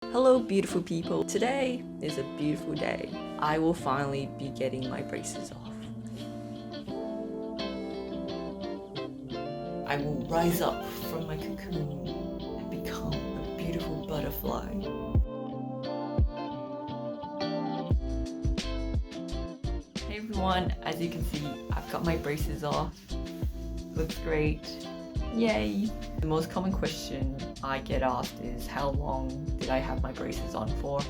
Hello beautiful people, today is a beautiful day. I will finally be getting my braces off. I will rise up from my cocoon and become a beautiful butterfly. Hey everyone, as you can see, I've got my braces off. Looks great. Yay! The most common question I get asked is how long did I have my braces on for?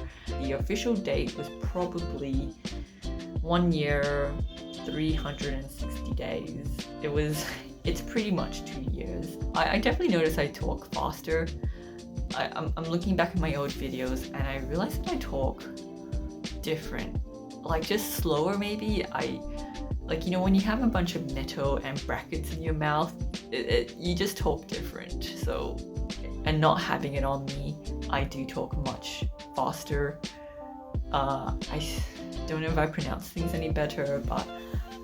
The official date was probably 1 year, 360 days. It's pretty much 2 years. I definitely noticed I talk faster. I'm looking back at my old videos and I realized that I talk different. Like just slower maybe. Like, you know, when you have a bunch of metal and brackets in your mouth, you just talk different. So, and not having it on me, I do talk much faster. I don't know if I pronounce things any better, but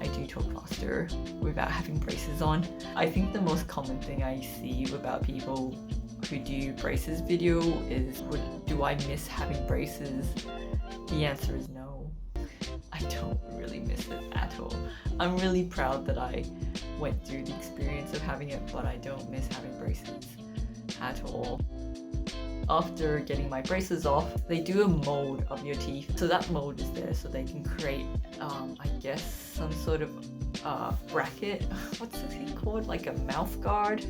I do talk faster without having braces on. I think the most common thing I see about people who do braces video is, do I miss having braces? The answer is no. I don't really miss it at all. I'm really proud that I went through the experience of having it, but I don't miss having braces at all. After getting my braces off, they do a mold of your teeth. So that mold is there so they can create, I guess, some sort of bracket. What's the thing called? Like a mouth guard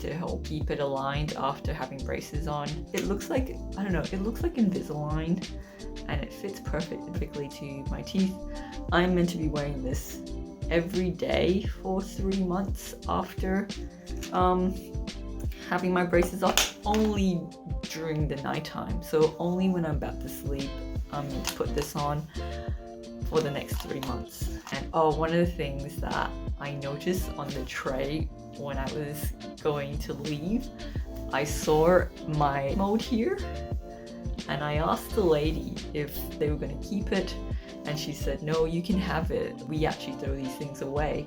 to help keep it aligned after having braces on. It looks like, I don't know, it looks like Invisalign and it fits perfectly to my teeth. I'm meant to be wearing this every day for 3 months after having my braces off, only during the nighttime. So only when I'm about to sleep, I'm meant to put this on for the next 3 months. And one of the things that I noticed on the tray when I was going to leave, I saw my mold here and I asked the lady if they were going to keep it, and she said, no, you can have it. We actually throw these things away,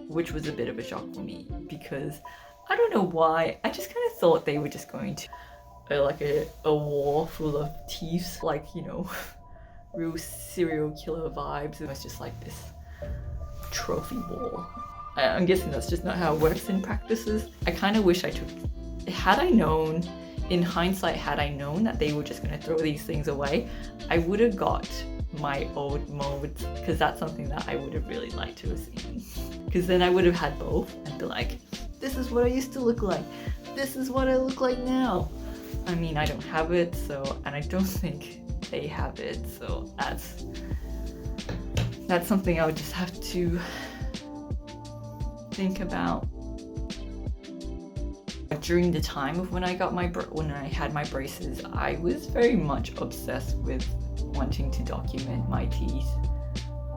which was a bit of a shock for me because I don't know why. I just kind of thought they were just going to like a wall full of teeth, like, you know, real serial killer vibes. It was just like this trophy wall. I'm guessing that's just not how it works in practices. I kind of wish had I known, in hindsight, had I known that they were just going to throw these things away, I would have got my old molds, because that's something that I would have really liked to have seen. Because then I would have had both and be like, this is what I used to look like. This is what I look like now. I mean, I don't have it, so, and I don't think they have it, so that's something I would just have to think about. During the time of when I had my braces, I was very much obsessed with wanting to document my teeth.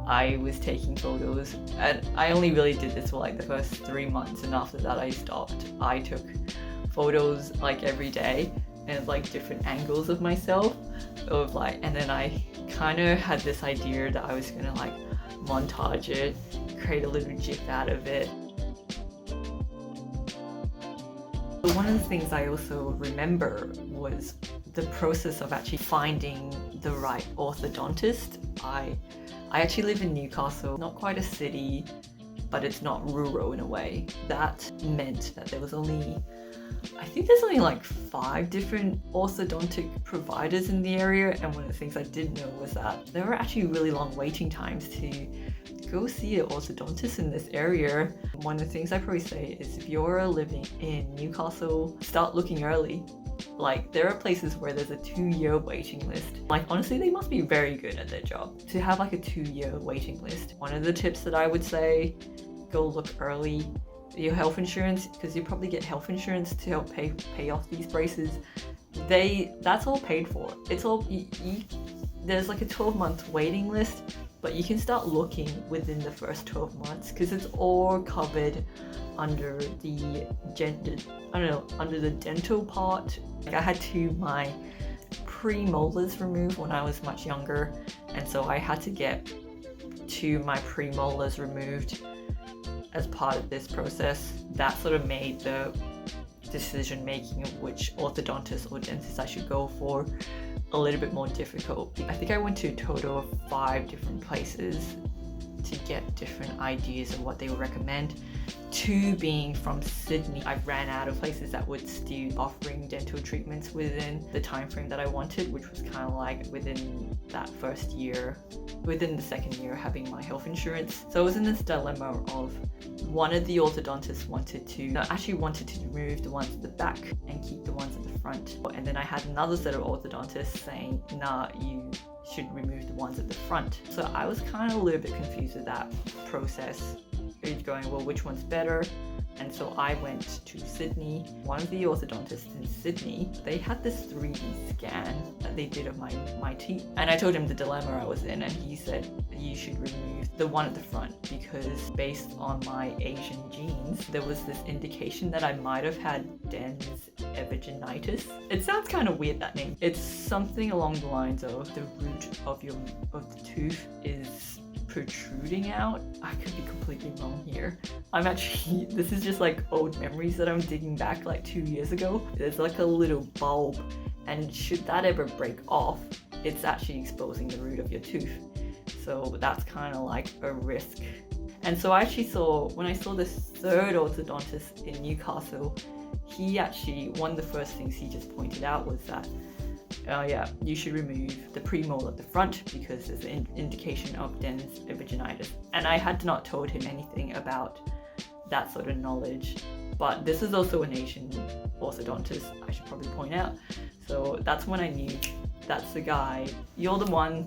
I was taking photos, and I only really did this for like the first 3 months, and after that I stopped. I took photos like every day and like different angles of myself, and then I kind of had this idea that I was gonna like montage it, create a little gif out of it. One of the things I also remember was the process of actually finding the right orthodontist. I actually live in Newcastle, not quite a city, but it's not rural in a way. That meant that there was I think there's only like 5 different orthodontic providers in the area, and one of the things I didn't know was that there were actually really long waiting times to go see an orthodontist in this area. One of the things I probably say is if you're living in Newcastle, start looking early. Like, there are places where there's a 2-year waiting list. Like, honestly, they must be very good at their job to have like a 2-year waiting list. One of the tips that I would say, go look early. Your health insurance, because you probably get health insurance to help pay off these braces. That's all paid for. It's all, there's like a 12-month waiting list, but you can start looking within the first 12 months because it's all covered under the dental part. Like, I had my premolars removed when I was much younger, and so I had to get my premolars removed as part of this process. That sort of made the decision making of which orthodontist or dentist I should go for a little bit more difficult. I think I went to a total of 5 different places to get different ideas of what they would recommend. 2 being from Sydney. I ran out of places that would still offering dental treatments within the time frame that I wanted, which was kind of like within that first year, within the second year having my health insurance. So I was in this dilemma of one of the orthodontists wanted to remove the ones at the back and keep the ones at the front. And then I had another set of orthodontists saying, nah, you should remove the ones at the front. So I was kind of a little bit confused with that process. Going, well, which one's better? And so I went to Sydney. One of the orthodontists in Sydney, they had this 3D scan that they did of my teeth. And I told him the dilemma I was in, and he said, you should remove the one at the front because based on my Asian genes, there was this indication that I might have had dens evaginitis. It sounds kind of weird, that name. It's something along the lines of the root of the tooth is protruding out. I could be completely wrong here. This is just like old memories that I'm digging back like 2 years ago. There's like a little bulb, and should that ever break off, it's actually exposing the root of your tooth. So that's kind of like a risk. And so I actually when I saw this 3rd orthodontist in Newcastle, one of the first things he just pointed out was that yeah, you should remove the premolar at the front because there's an indication of dens evaginitis. And I had not told him anything about that sort of knowledge. But this is also an Asian orthodontist, I should probably point out. So that's when I knew that's the guy. You're the one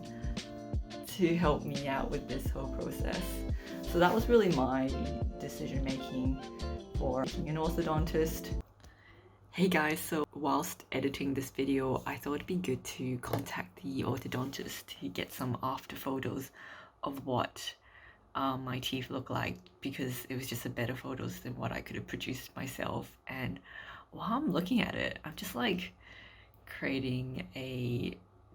to help me out with this whole process. So that was really my decision making for being an orthodontist. Hey guys, so whilst editing this video, I thought it'd be good to contact the orthodontist to get some after photos of what my teeth look like, because it was just a better photos than what I could have produced myself. And while I'm looking at it, I'm just like creating a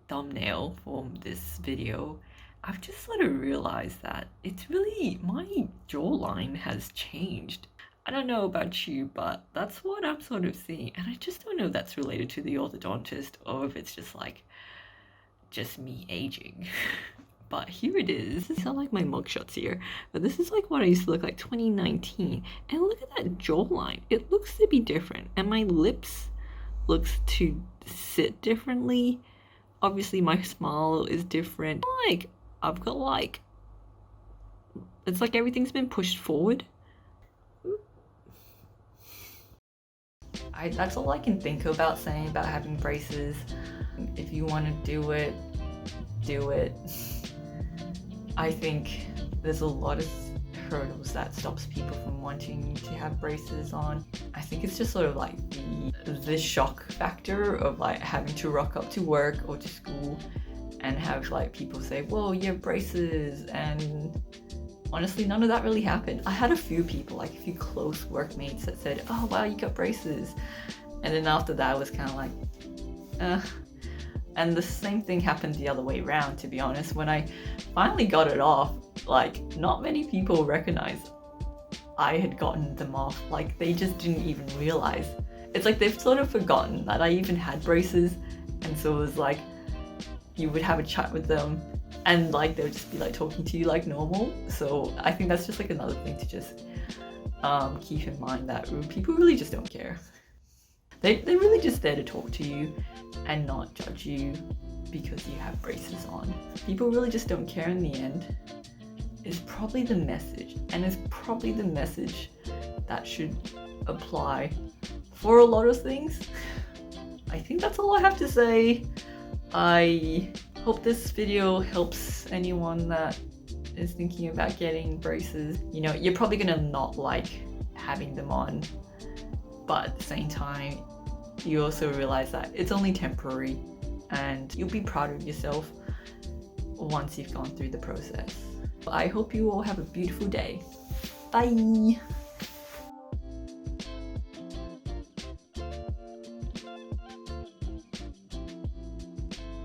thumbnail for this video. I've just sort of realized that it's really, my jawline has changed. I don't know about you, but that's what I'm sort of seeing. And I just don't know if that's related to the orthodontist or if it's just me aging. But here it is. These are like my mugshots here. But this is like what I used to look like 2019. And look at that jawline. It looks to be different. And my lips looks to sit differently. Obviously my smile is different. Like, I've got like, it's like everything's been pushed forward. That's all I can think about saying about having braces. If you want to do it, do it. I think there's a lot of hurdles that stops people from wanting to have braces on. I think it's just sort of like the shock factor of like having to rock up to work or to school and have like people say, whoa, you have braces, and honestly, none of that really happened. I had a few people, like a few close workmates that said, oh wow, you got braces. And then after that, I was kind of like, And the same thing happened the other way around, to be honest. When I finally got it off, like not many people recognized I had gotten them off. Like they just didn't even realize. It's like they've sort of forgotten that I even had braces. And so it was like, you would have a chat with them and like they would just be like talking to you like normal. So I think that's just like another thing to just keep in mind, that people really just don't care. They're really just there to talk to you and not judge you because you have braces on. People really just don't care in the end. Is probably the message, and it's probably the message that should apply for a lot of things. I think that's all I have to say. I hope this video helps anyone that is thinking about getting braces. You know, you're probably gonna not like having them on, but at the same time, you also realize that it's only temporary and you'll be proud of yourself once you've gone through the process. I hope you all have a beautiful day. Bye!